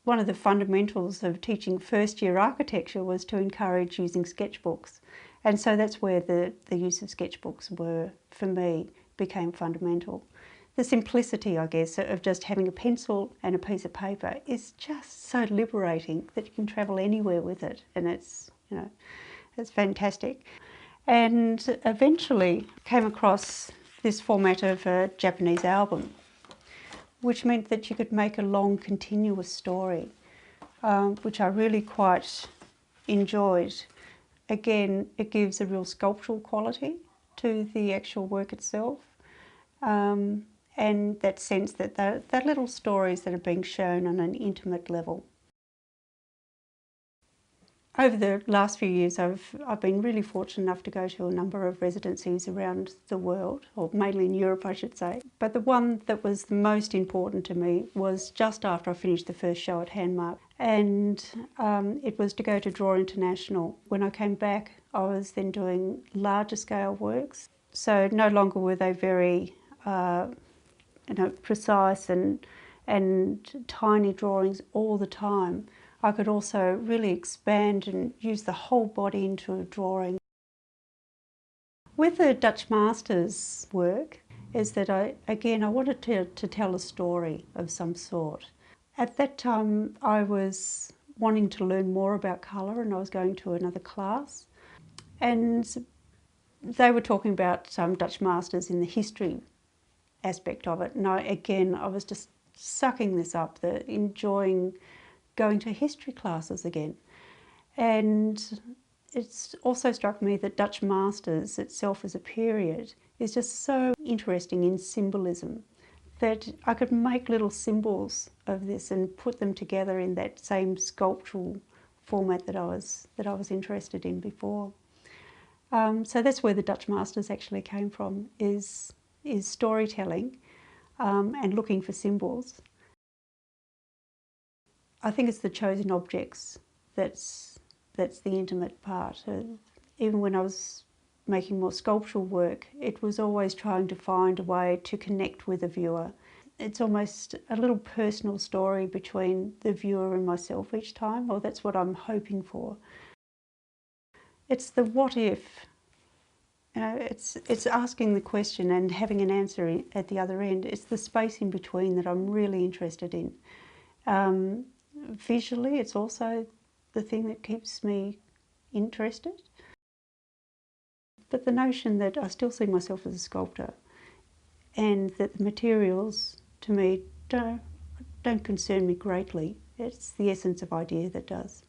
One of the fundamentals of teaching first year architecture was to encourage using sketchbooks. And so that's where the use of sketchbooks for me, became fundamental. The simplicity, I guess, of just having a pencil and a piece of paper is just so liberating that you can travel anywhere with it, and it's fantastic. And eventually came across this format of a Japanese album, which meant that you could make a long continuous story, which I really quite enjoyed. Again, it gives a real sculptural quality to the actual work itself, and that sense that they're little stories that are being shown on an intimate level. Over the last few years, I've been really fortunate enough to go to a number of residencies around the world, or mainly in Europe, I should say. But the one that was the most important to me was just after I finished the first show at Handmark, and it was to go to Draw International. When I came back, I was then doing larger scale works, so no longer were they very precise and tiny drawings all the time. I could also really expand and use the whole body into a drawing. With the Dutch Masters work is that I wanted to tell a story of some sort. At that time I was wanting to learn more about colour, and I was going to another class, and they were talking about Dutch Masters in the history aspect of it, and I was just sucking this up, enjoying going to history classes again. And it's also struck me that Dutch Masters itself as a period is just so interesting in symbolism that I could make little symbols of this and put them together in that same sculptural format that I was interested in before. So that's where the Dutch Masters actually came from, is storytelling and looking for symbols. I think it's the chosen objects that's the intimate part. Even when I was making more sculptural work, it was always trying to find a way to connect with the viewer. It's almost a little personal story between the viewer and myself each time, or that's what I'm hoping for. It's the what if. It's asking the question and having an answer at the other end. It's the space in between that I'm really interested in. Visually, it's also the thing that keeps me interested. But the notion that I still see myself as a sculptor, and that the materials, to me, don't concern me greatly. It's the essence of idea that does.